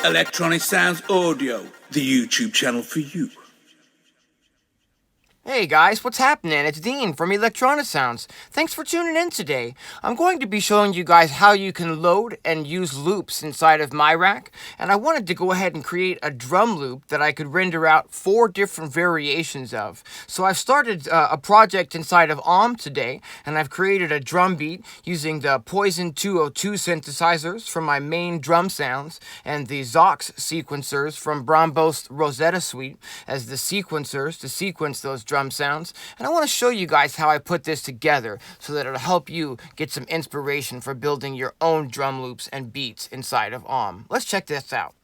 Electronisounds Audio, the YouTube channel for you. Hey guys, what's happening? It's Dean from Electronisounds. Thanks for tuning in today. I'm going to be showing you guys how you can load and use loops inside of miRack, and I wanted to go ahead and create a drum loop that I could render out 4 different variations of. So I've started a project inside of AUM today, and I've created a drum beat using the Poison 202 synthesizers from my main drum sounds and the Zox sequencers from Brombo's Rosetta Suite as the sequencers to sequence those drum sounds. And I want to show you guys how I put this together so that it'll help you get some inspiration for building your own drum loops and beats inside of AUM. Let's check this out.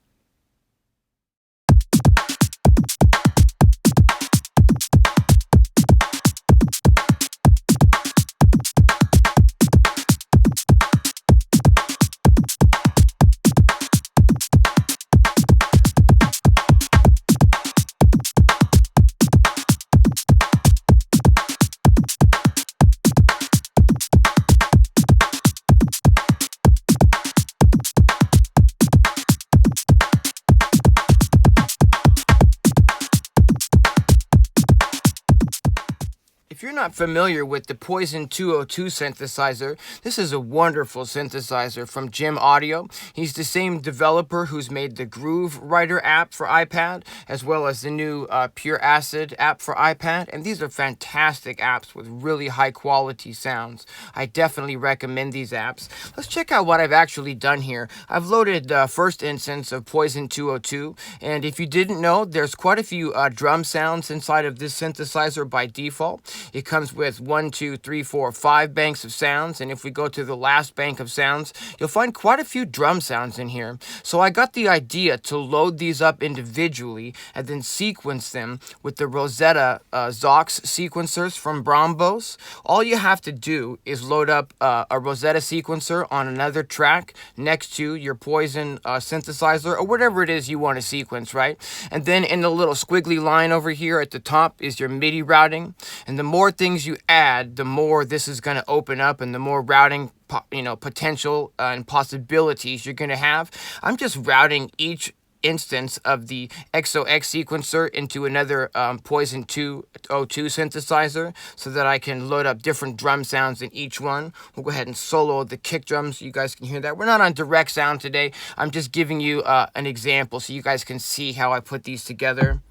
If you're not familiar with the Poison 202 synthesizer, this is a wonderful synthesizer from Jim Audio. He's the same developer who's made the Groove Writer app for iPad, as well as the new Pure Acid app for iPad. And these are fantastic apps with really high quality sounds. I definitely recommend these apps. Let's check out what I've actually done here. I've loaded the first instance of Poison 202. And if you didn't know, there's quite a few drum sounds inside of this synthesizer by default. It comes with 1, 2, 3, 4, 5 banks of sounds, and if we go to the last bank of sounds, you'll find quite a few drum sounds in here. So I got the idea to load these up individually and then sequence them with the Rosetta Zox sequencers from Brombo's. All you have to do is load up a Rosetta sequencer on another track next to your Poison synthesizer, or whatever it is you want to sequence, right? And then in the little squiggly line over here at the top is your MIDI routing, and the more things you add, the more this is going to open up, and the more routing potential and possibilities you're going to have. I'm just routing each instance of the XOX sequencer into another Poison 202 synthesizer so that I can load up different drum sounds in each one. We'll go ahead and solo the kick drums so you guys can hear that. We're not on direct sound today. I'm just giving you an example so you guys can see how I put these together.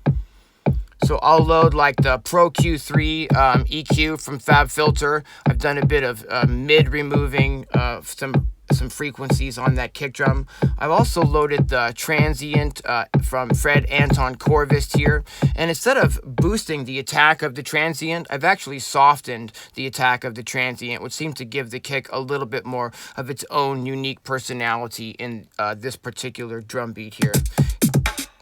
So I'll load like the Pro Q3 EQ from FabFilter. I've done a bit of mid removing some frequencies on that kick drum. I've also loaded the transient from Fred Anton Corvist here. And instead of boosting the attack of the transient, I've actually softened the attack of the transient, which seemed to give the kick a little bit more of its own unique personality in this particular drum beat here.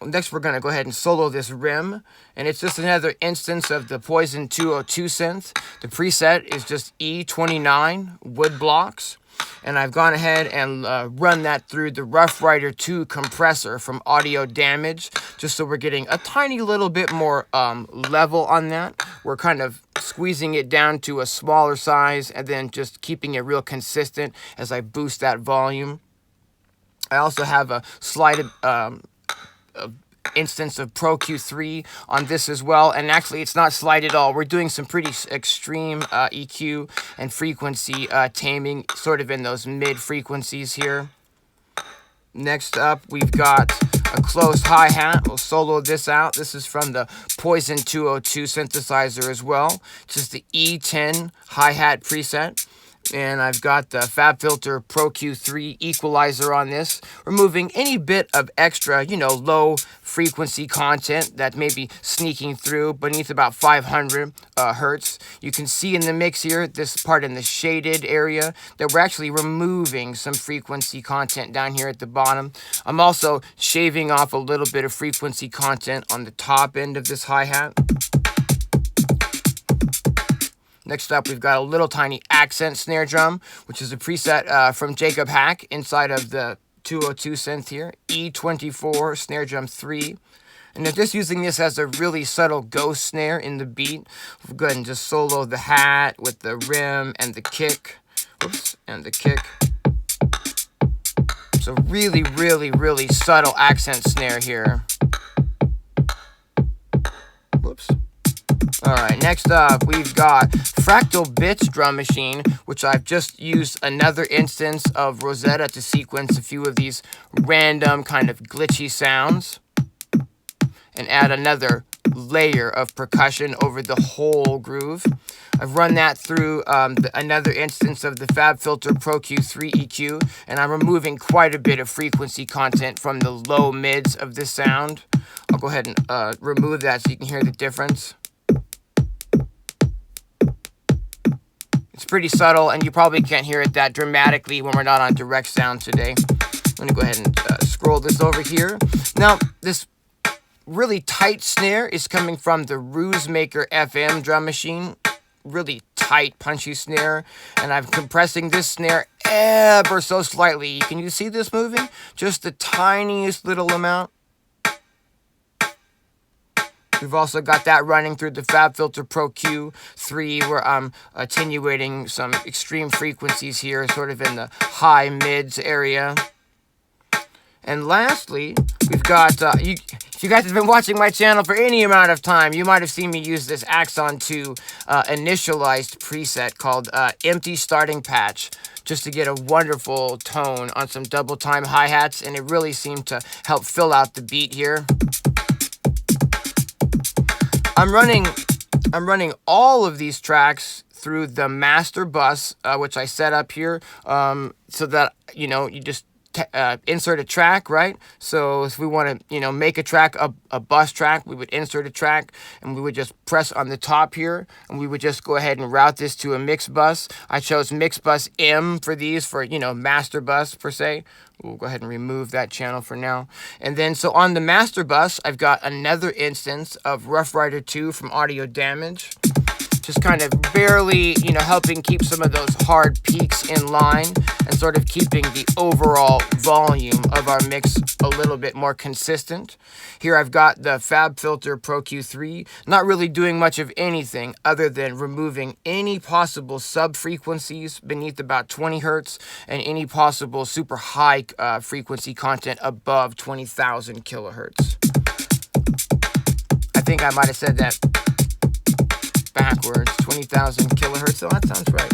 Next, we're going to go ahead and solo this rim, and it's just another instance of the Poison 202 synth. The preset is just E29 wood blocks, and I've gone ahead and run that through the Rough Rider 2 compressor from Audio Damage, just so we're getting a tiny little bit more level on that. We're kind of squeezing it down to a smaller size, and then just keeping it real consistent as I boost that volume. I also have a slided instance of Pro Q3 on this as well, and actually it's not slide at all. We're doing some pretty extreme EQ and frequency taming sort of in those mid frequencies here. Next up, we've got a closed hi-hat. We'll solo this out. This is from the Poison 202 synthesizer as well. It's just the E10 hi-hat preset. And I've got the FabFilter Pro Q3 equalizer on this, removing any bit of extra, low frequency content that may be sneaking through beneath about 500 hertz. You can see in the mix here, this part in the shaded area, that we're actually removing some frequency content down here at the bottom. I'm also shaving off a little bit of frequency content on the top end of this hi-hat. Next up, we've got a little tiny accent snare drum, which is a preset from Jacob Hack inside of the 202 synth here, E24 snare drum 3. And they're just using this as a really subtle ghost snare in the beat. We'll go ahead and just solo the hat with the rim and the kick. Oops, and the kick. So really, really, really subtle accent snare here. Whoops. All right, next up, we've got Fractal Bits drum machine, which I've just used another instance of Rosetta to sequence a few of these random kind of glitchy sounds and add another layer of percussion over the whole groove. I've run that through another instance of the FabFilter Pro Q3 EQ, and I'm removing quite a bit of frequency content from the low mids of this sound. I'll go ahead and remove that so you can hear the difference. It's pretty subtle, and you probably can't hear it that dramatically when we're not on direct sound today. I'm going to go ahead and scroll this over here. Now, this really tight snare is coming from the Rusemaker FM drum machine. Really tight, punchy snare. And I'm compressing this snare ever so slightly. Can you see this moving? Just the tiniest little amount. We've also got that running through the FabFilter Pro Q3, where I'm attenuating some extreme frequencies here, sort of in the high mids area. And lastly, we've got, if you guys have been watching my channel for any amount of time, you might have seen me use this Axon 2 initialized preset called Empty Starting Patch, just to get a wonderful tone on some double time hi-hats, and it really seemed to help fill out the beat here. I'm running all of these tracks through the master bus, which I set up here, so that, you know, you just insert a track, right? So if we want to, you know, make a track, a bus track, we would insert a track, and we would just press on the top here, and we would just go ahead and route this to a mix bus. I chose mix bus M for these, for, you know, master bus per se. We'll go ahead and remove that channel for now. And then, so on the master bus, I've got another instance of Rough Rider 2 from Audio Damage. Just kind of barely, you know, helping keep some of those hard peaks in line and sort of keeping the overall volume of our mix a little bit more consistent. Here I've got the FabFilter Pro Q3, not really doing much of anything other than removing any possible sub-frequencies beneath about 20 hertz and any possible super high frequency content above 20,000 kilohertz. I think I might have said that backwards, 20,000 kilohertz, so that sounds right.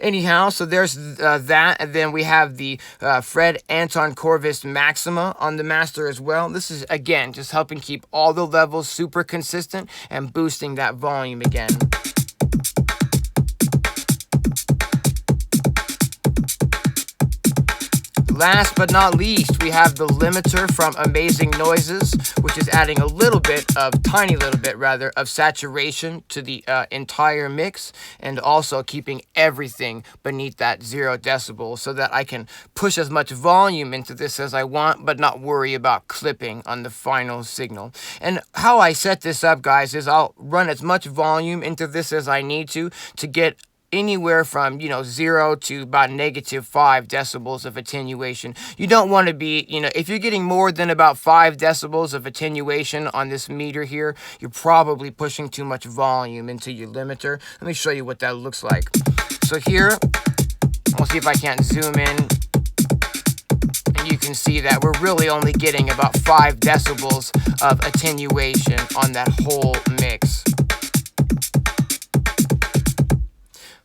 Anyhow, so there's that, and then we have the Fred Anton Corvus Maxima on the master as well. This is, again, just helping keep all the levels super consistent and boosting that volume again. Last but not least, we have the limiter from Amazing Noises, which is adding a little bit of, tiny little bit rather, of saturation to the entire mix, and also keeping everything beneath that 0 decibel so that I can push as much volume into this as I want, but not worry about clipping on the final signal. And how I set this up, guys, is I'll run as much volume into this as I need to get anywhere from, you know, 0 to about -5 decibels of attenuation. You don't want to be, you know, if you're getting more than about 5 decibels of attenuation on this meter here, you're probably pushing too much volume into your limiter. Let me show you what that looks like. So here, we'll see if I can't zoom in, and you can see that we're really only getting about 5 decibels of attenuation on that whole mix.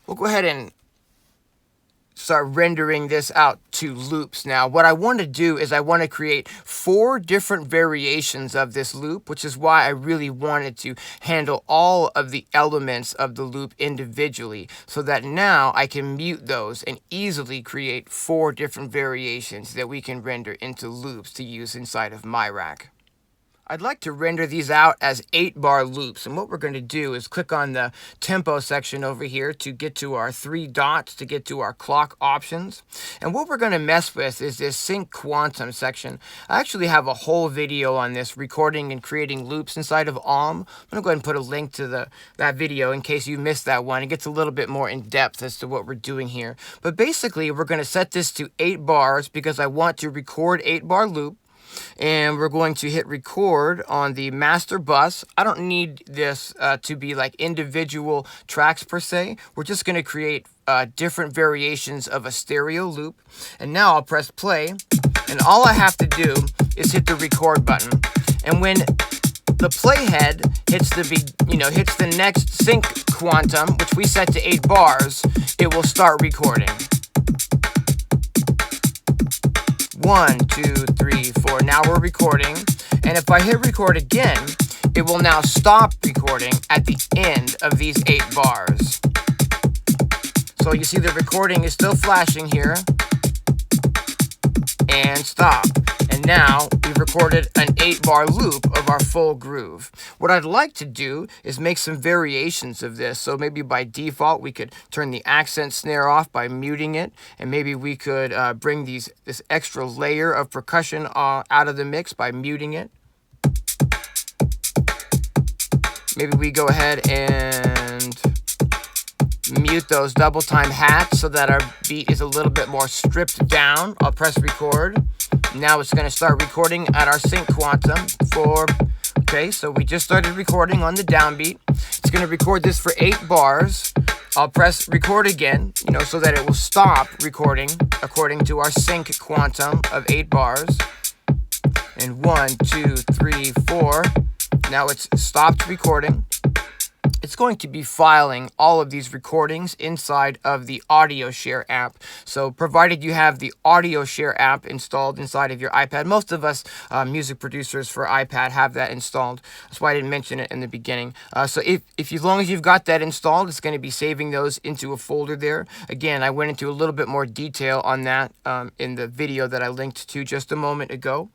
We'll go ahead and start rendering this out to loops now. What I want to do is I want to create 4 different variations of this loop, which is why I really wanted to handle all of the elements of the loop individually, so that now I can mute those and easily create 4 different variations that we can render into loops to use inside of miRack. I'd like to render these out as 8-bar loops, and what we're going to do is click on the tempo section over here to get to our 3 dots to get to our clock options. And what we're going to mess with is this sync quantum section. I actually have a whole video on this, recording and creating loops inside of AUM. I'm going to go ahead and put a link to that video in case you missed that one. It gets a little bit more in depth as to what we're doing here. But basically, we're going to set this to 8 bars because I want to record 8-bar loop. And we're going to hit record on the master bus. I don't need this to be like individual tracks per se. We're just going to create different variations of a stereo loop. And now I'll press play. And all I have to do is hit the record button. And when the playhead hits hits the next sync quantum, which we set to 8 bars, it will start recording. 1, 2, 3, 4. Now we're recording. And if I hit record again, it will now stop recording at the end of these 8 bars. So you see the recording is still flashing here. And stop. And now we've recorded an 8-bar loop of our full groove. What I'd like to do is make some variations of this. So maybe by default we could turn the accent snare off by muting it, and maybe we could bring this extra layer of percussion out of the mix by muting it. Maybe we go ahead and mute those double time hats so that our beat is a little bit more stripped down. I'll press record. Now it's going to start recording at our sync quantum okay, so we just started recording on the downbeat. It's going to record this for 8 bars. I'll press record again, so that it will stop recording according to our sync quantum of 8 bars. And 1, 2, 3, 4. Now it's stopped recording. It's going to be filing all of these recordings inside of the Audio Share app. So provided you have the Audio Share app installed inside of your iPad, most of us music producers for iPad have that installed. That's why I didn't mention it in the beginning. So if as long as you've got that installed, it's going to be saving those into a folder there. Again, I went into a little bit more detail on that in the video that I linked to just a moment ago.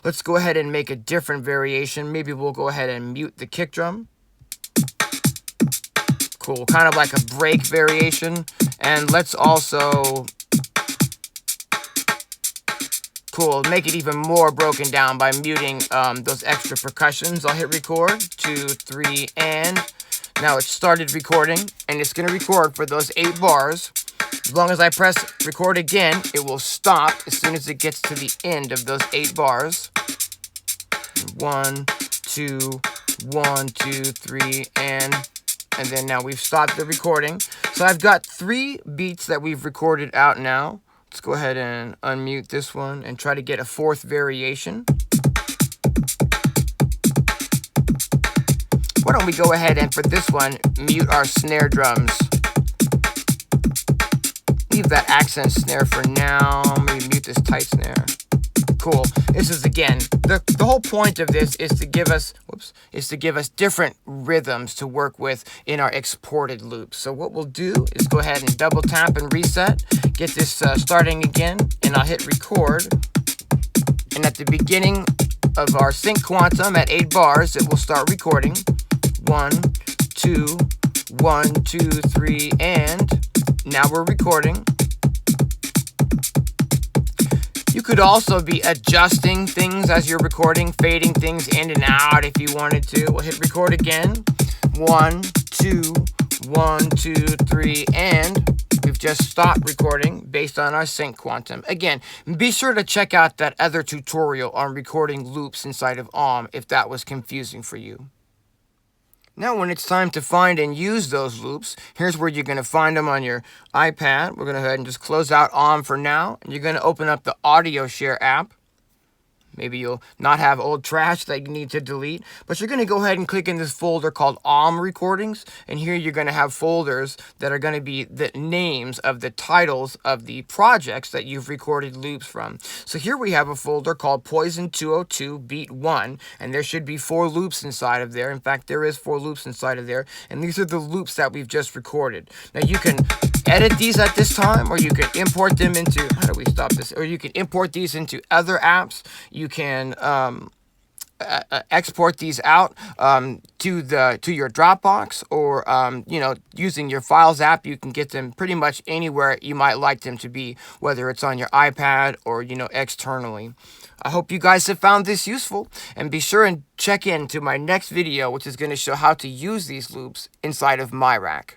Let's go ahead and make a different variation. Maybe we'll go ahead and mute the kick drum. Cool, kind of like a break variation. And let's also, make it even more broken down by muting those extra percussions. I'll hit record, 2, 3, and now it's started recording, and it's going to record for those 8 bars. As long as I press record again, it will stop as soon as it gets to the end of those 8 bars. 1, 2, 1, 2, 3, and then now we've stopped the recording. So I've got 3 beats that we've recorded out now. Let's go ahead and unmute this one and try to get a 4th variation. Why don't we go ahead and, for this one, mute our snare drums. Leave that accent snare for now. Maybe mute this tight snare. Cool. This is, again, the whole point of this is to give us different rhythms to work with in our exported loops. So what we'll do is go ahead and double tap and reset, get this starting again, and I'll hit record. And at the beginning of our sync quantum at 8 bars, it will start recording. 1, 2, 1, 2, 3, and now we're recording. You could also be adjusting things as you're recording, fading things in and out if you wanted to. We'll hit record again. 1, 2, 1, 2, 3, and we've just stopped recording based on our sync quantum. Again, be sure to check out that other tutorial on recording loops inside of AUM if that was confusing for you. Now when it's time to find and use those loops, here's where you're going to find them on your iPad. We're going to go ahead and just close out AUM for now. And you're going to open up the Audio Share app. Maybe you'll not have old trash that you need to delete, but you're going to go ahead and click in this folder called AUM Recordings, and here you're going to have folders that are going to be the names of the titles of the projects that you've recorded loops from. So here we have a folder called Poison 202 Beat 1, and there should be 4 loops inside of there. In fact, there is 4 loops inside of there, and these are the loops that we've just recorded. Now you can edit these at this time, or you can import them into, how do we stop this? Or you can import these into other apps. You can export these out to your Dropbox, or using your Files app. You can get them pretty much anywhere you might like them to be, whether it's on your iPad or externally. I hope you guys have found this useful, and be sure and check in to my next video, which is going to show how to use these loops inside of miRack.